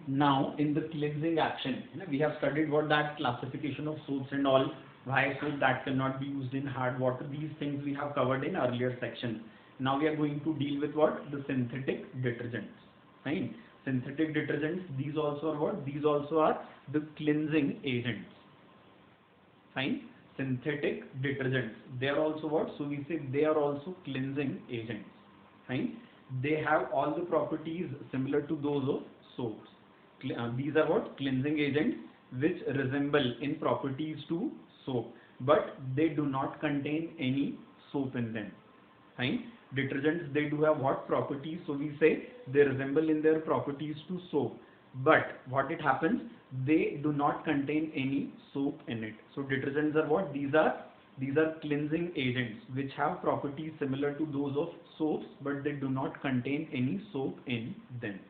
Now in the cleansing action, we have studied what that classification of soaps and all, why soap that cannot be used in hard water. These things we have covered in earlier sections. Now we are going to deal with what? The synthetic detergents. Fine. Synthetic detergents, these also are what? These also are the cleansing agents. Fine. Synthetic detergents, they are also what? So we say they are also cleansing agents. Fine. They have all the properties similar to those of soaps. These are what? Cleansing agents which resemble in properties to soap, but they do not contain any soap in them. Fine. Detergents, they do have what properties? So we say they resemble in their properties to soap, but what it happens, they do not contain any soap in it. So detergents are what? These are cleansing agents which have properties similar to those of soaps, but they do not contain any soap in them.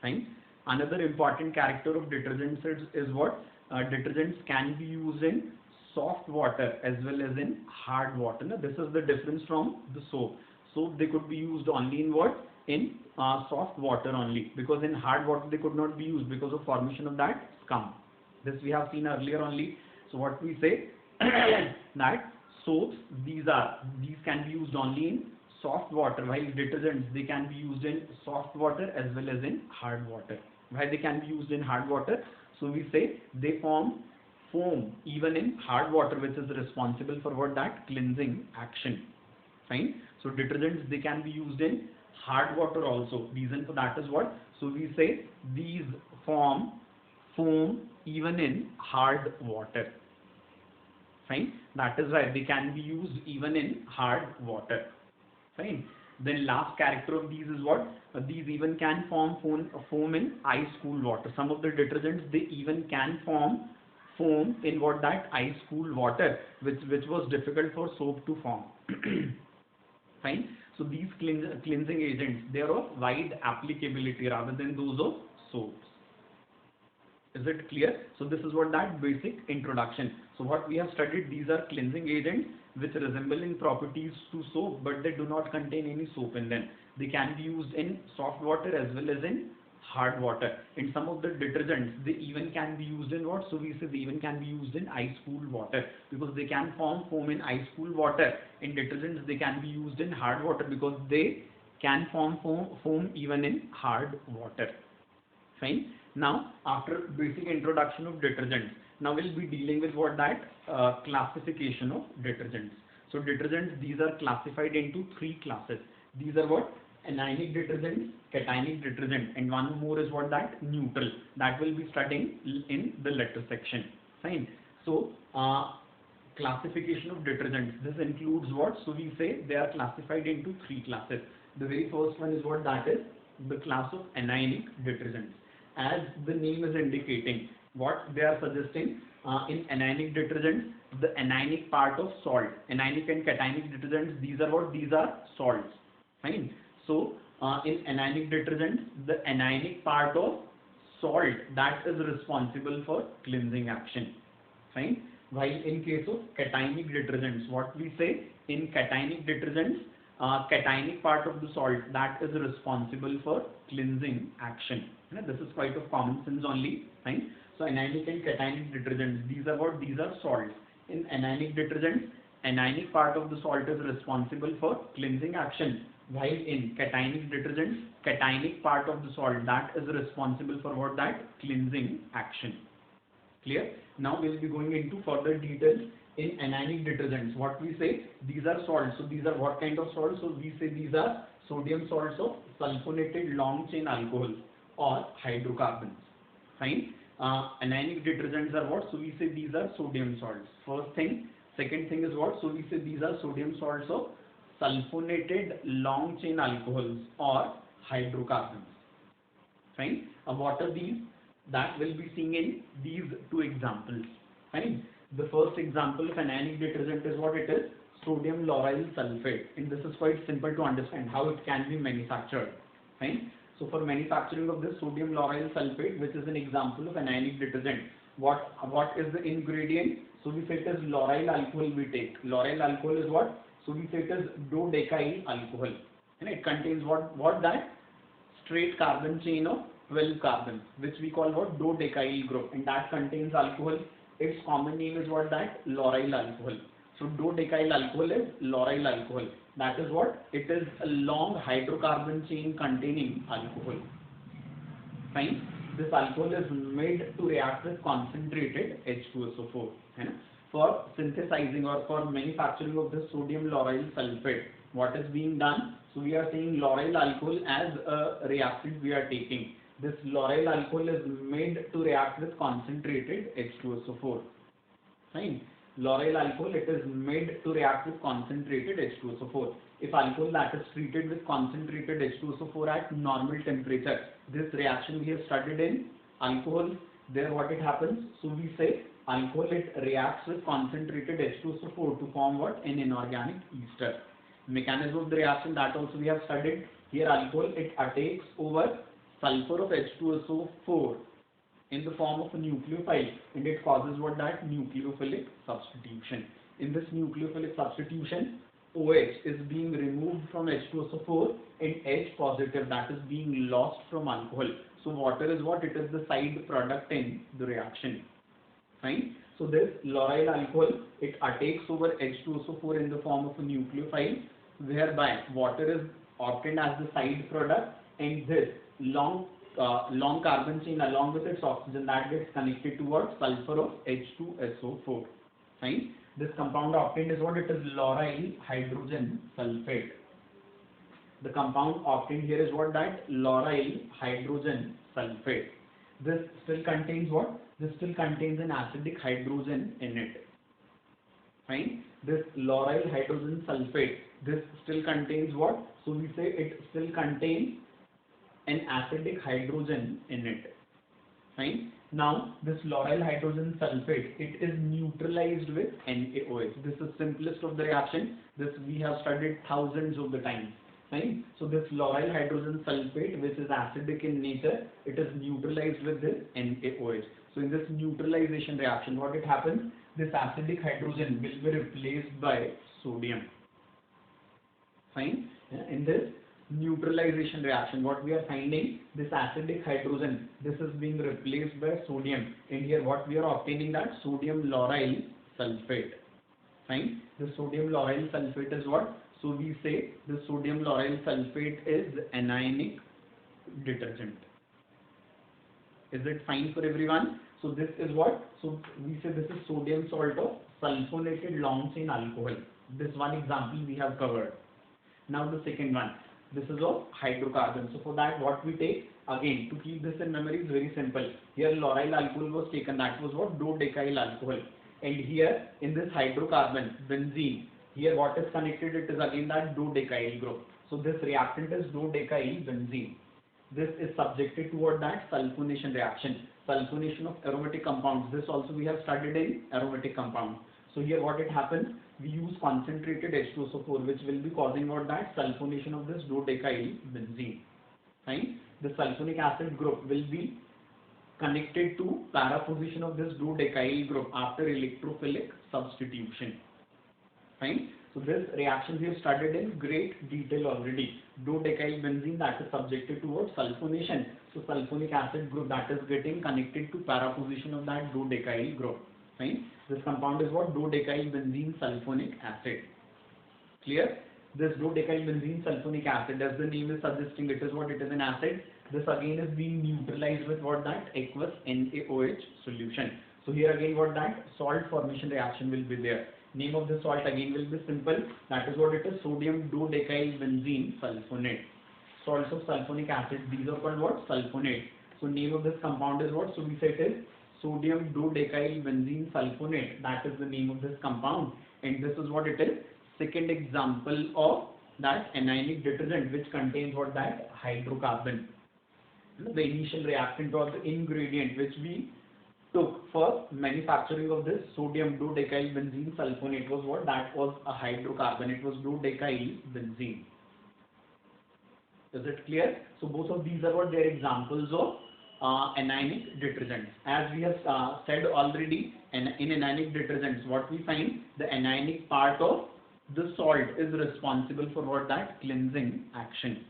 Fine. Another important character of detergents is what? Detergents can be used in soft water as well as in hard water. Now, this is the difference from the soap. Soap, they could be used only in what? In soft water only, because in hard water they could not be used because of formation of that scum. This we have seen earlier only. So what we say that soaps, these can be used only in soft water, while detergents, they can be used in soft water as well as in hard water. Why they can be used in hard water? So we say they form foam even in hard water, which is responsible for what? That cleansing action. Fine. So detergents, they can be used in hard water also. Reason for that is what? So we say these form foam even in hard water. Fine. That is why they can be used even in hard water. Fine. Then last character of these is what? These even can form foam in ice cool water. Some of the detergents, they even can form foam in what? That ice cool water, which was difficult for soap to form. Fine. So these cleansing agents, they are of wide applicability rather than those of soaps. Is it clear? So this is what that basic introduction. So what we have studied, these are cleansing agents which resemble in properties to soap, but they do not contain any soap in them. They can be used in soft water as well as in hard water. In some of the detergents, they even can be used in what? So we say they even can be used in ice cooled water, because they can form foam in ice cooled water. In detergents, they can be used in hard water because they can form foam even in hard water. Fine. Now, after basic introduction of detergents, now we'll be dealing with what? That classification of detergents. So detergents, these are classified into three classes. These are what? Anionic detergent, cationic detergent, and one more is what? That neutral. That will be studying in the later section. Fine. So classification of detergents, this includes what? So we say they are classified into three classes. The very first one is what? That is the class of anionic detergents. As the name is indicating, what they are suggesting, in anionic detergents, the anionic part of salt, anionic and cationic detergents, these are what? These are salts. Fine. So in anionic detergents, the anionic part of salt, that is responsible for cleansing action. Fine. While in case of cationic detergents, what we say, in cationic detergents, cationic part of the salt, that is responsible for cleansing action. This is quite of common sense only. Fine. So anionic and cationic detergents, these are what? These are salts. In anionic detergents, anionic part of the salt is responsible for cleansing action, while in cationic detergents, cationic part of the salt, that is responsible for what? That cleansing action. Clear? Now we will be going into further details. In anionic detergents, what we say, these are salts. So these are what kind of salts? So we say these are sodium salts of sulfonated long chain alcohol or hydrocarbons. Fine. Anionic detergents are what? So we say these are sodium salts. First thing. Second thing is what? So we say these are sodium salts of sulfonated long chain alcohols or hydrocarbons. Fine. What are these? That will be seen in these two examples. Fine. The first example of anionic detergent is what it is? Sodium lauryl sulfate. And this is quite simple to understand how it can be manufactured. Fine. So for manufacturing of this sodium lauryl sulfate, which is an example of anionic detergent, what is the ingredient? So we say it is lauryl alcohol we take. Lauryl alcohol is what? So we say it is dodecyl alcohol. And it contains what? That straight carbon chain of 12 carbons, which we call what? Dodecyl group, and that contains alcohol. Its common name is what? That lauryl alcohol. So dodecyl alcohol is lauryl alcohol. That is what? It is a long hydrocarbon chain containing alcohol. Fine. This alcohol is made to react with concentrated H2SO4. For synthesizing or for manufacturing of the sodium lauryl sulfate, what is being done? So we are saying lauryl alcohol as a reactant we are taking. This lauryl alcohol is made to react with concentrated H2SO4. Fine. Lauryl alcohol, it is made to react with concentrated H2SO4. If alcohol that is treated with concentrated H2SO4 at normal temperature, this reaction we have studied in alcohol, there what it happens? So we say alcohol, it reacts with concentrated H2SO4 to form what? An inorganic ester. Mechanism of the reaction, that also we have studied. Here alcohol, it takes over sulfur of H2SO4 in the form of a nucleophile, and it causes what? That nucleophilic substitution. In this nucleophilic substitution, OH is being removed from H2SO4 and H positive, that is being lost from alcohol. So water is what? It is the side product in the reaction. Fine. So this lauryl alcohol, it takes over H2SO4 in the form of a nucleophile, whereby water is obtained as the side product, and this long carbon chain along with its oxygen, that gets connected towards sulfur of H2SO4. Fine. This compound obtained is what? It is lauryl hydrogen sulfate. The compound obtained here is what? That lauryl hydrogen sulfate. This still contains what? This still contains an acidic hydrogen in it. Fine. This lauryl hydrogen sulfate, this still contains what? So we say it still contains an acidic hydrogen in it. Fine. Now this lauryl hydrogen sulfate, it is neutralized with NaOH. This is simplest of the reaction. This we have studied thousands of the times. Fine. So this lauryl hydrogen sulfate, which is acidic in nature, it is neutralized with this NaOH. So in this neutralization reaction, what it happens? This acidic hydrogen will be replaced by sodium. Fine. In this neutralization reaction, what we are finding? This acidic hydrogen, this is being replaced by sodium. And here what we are obtaining? That sodium lauryl sulfate. Fine. The sodium lauryl sulfate is what? So we say the sodium lauryl sulfate is anionic detergent. Is it fine for everyone? So this is what? So we say this is sodium salt of sulfonated long chain alcohol. This one example we have covered. Now the second one. This is of hydrocarbon. So for that, what we take? Again, to keep this in memory is very simple. Here lauryl alcohol was taken. That was what? Dodecyl alcohol. And here in this hydrocarbon, benzene, here what is connected? It is again that dodecyl group. So this reactant is dodecyl benzene. This is subjected toward that sulfonation reaction. Sulfonation of aromatic compounds. This also we have studied in aromatic compounds. So here what it happens? We use concentrated H2SO4, which will be causing what? That sulfonation of this dodecyl benzene. Fine. The sulfonic acid group will be connected to para position of this dodecyl group after electrophilic substitution. Fine. So this reaction we have studied in great detail already. Dodecyl benzene, that is subjected towards sulfonation. So sulfonic acid group, that is getting connected to para position of that dodecyl group. Fine. This compound is what? Dodecyl benzene sulfonic acid. Clear? This dodecyl benzene sulfonic acid, as the name is suggesting, it is what? It is an acid. This again is being neutralized with what? That aqueous NaOH solution. So here again what? That salt formation reaction will be there. Name of the salt again will be simple. That is what it is? Sodium dodecyl benzene sulfonate. Salts of sulfonic acid, these are called what? Sulfonate. So name of this compound is what? So we say it is sodium dodecyl benzene sulfonate. That is the name of this compound. And this is what it is? Second example of that anionic detergent, which contains what? That hydrocarbon. The initial reactant or the ingredient which we took for manufacturing of this sodium dodecyl benzene sulfonate was what? That was a hydrocarbon. It was dodecyl benzene. Is it clear? So both of these are what? They are examples of anionic detergents. As we have said already, in anionic detergents, what we find? The anionic part of the salt is responsible for what? That cleansing action.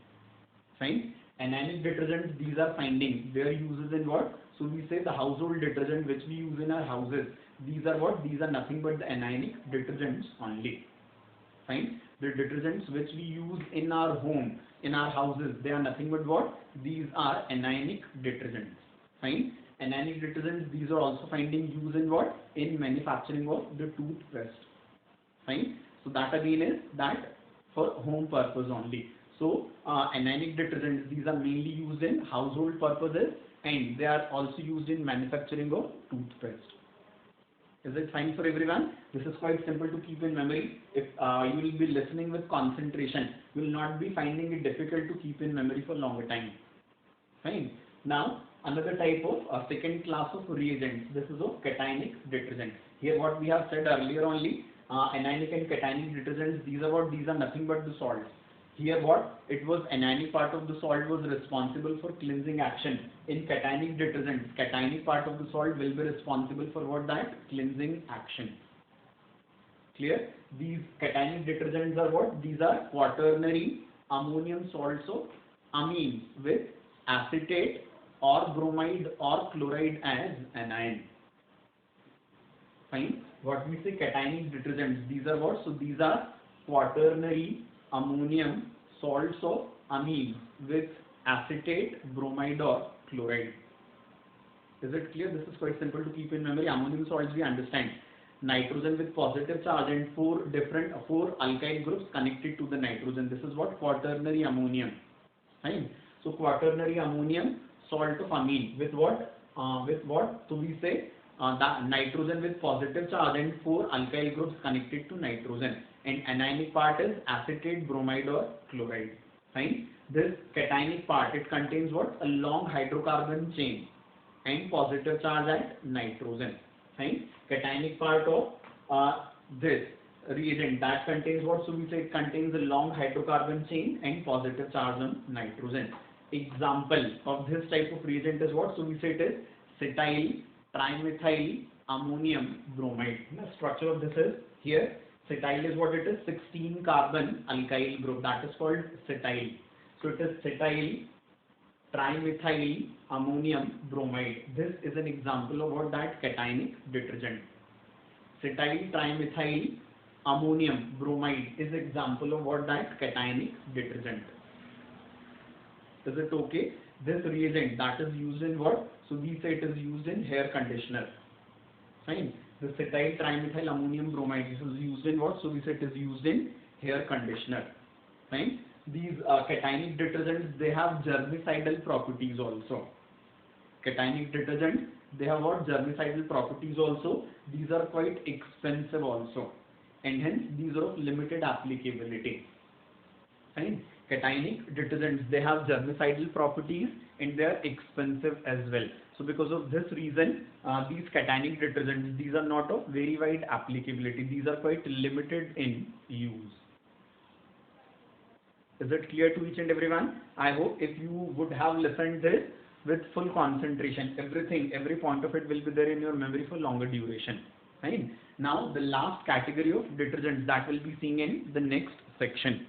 Fine. Anionic detergents, these are finding their uses in what? So we say the household detergent which we use in our houses, these are what? These are nothing but the anionic detergents only. Fine. The detergents which we use in our home, in our houses, they are nothing but what? These are anionic detergents. Fine. Anionic detergents, these are also finding use in what? In manufacturing of the toothpaste. Fine. So that again is that for home purpose only. So anionic detergents, these are mainly used in household purposes and they are also used in manufacturing of toothpaste. Is it fine for everyone? This is quite simple to keep in memory. If you will be listening with concentration, you will not be finding it difficult to keep in memory for longer time. Fine. Now, another type of second class of reagents. This is of cationic detergent. Here what we have said earlier only, anionic and cationic detergents, these are what? These are nothing but the salts. Here what? It was anionic part of the salt was responsible for cleansing action. In cationic detergents, cationic part of the salt will be responsible for what? That cleansing action. Clear? These cationic detergents are what? These are quaternary ammonium salts of amines with acetate or bromide or chloride as anion. Fine. What we say cationic detergents, these are what? So these are quaternary ammonium salts of amines with acetate, bromide or chloride. Is it clear? This is quite simple to keep in memory. Ammonium salts we understand. Nitrogen with positive charge and four alkyl groups connected to the nitrogen. This is what? Quaternary ammonium. Fine. So quaternary ammonium salt of amine with what? So we say that nitrogen with positive charge and four alkyl groups connected to nitrogen. And anionic part is acetate, bromide or chloride. Fine. This cationic part, it contains what? A long hydrocarbon chain and positive charge at nitrogen. Fine. Cationic part of this reagent, that contains what? So we say it contains a long hydrocarbon chain and positive charge on nitrogen. Example of this type of reagent is what? So we say it is cetyl trimethyl ammonium bromide. The structure of this is here. Cetyl is what it is? 16 carbon alkyl group, that is called cetyl. So it is cetyl trimethyl ammonium bromide. This is an example of what? That cationic detergent. Cetyl trimethyl ammonium bromide is example of what? That cationic detergent. Is it okay? This reagent that is used in what? So we say it is used in hair conditioner. Fine. The cetyl trimethyl ammonium bromide, this is used in what? So we say it is used in hair conditioner. Fine. These cationic detergents, they have germicidal properties also. Cationic detergents, they have what? Germicidal properties also. These are quite expensive also. And hence these are of limited applicability. Fine. Cationic detergents, they have germicidal properties and they are expensive as well. So because of this reason, these cationic detergents, these are not of very wide applicability. These are quite limited in use. Is it clear to each and everyone? I hope if you would have listened this with full concentration, every point of it will be there in your memory for longer duration. Fine. Now the last category of detergents that we'll be seeing in the next section.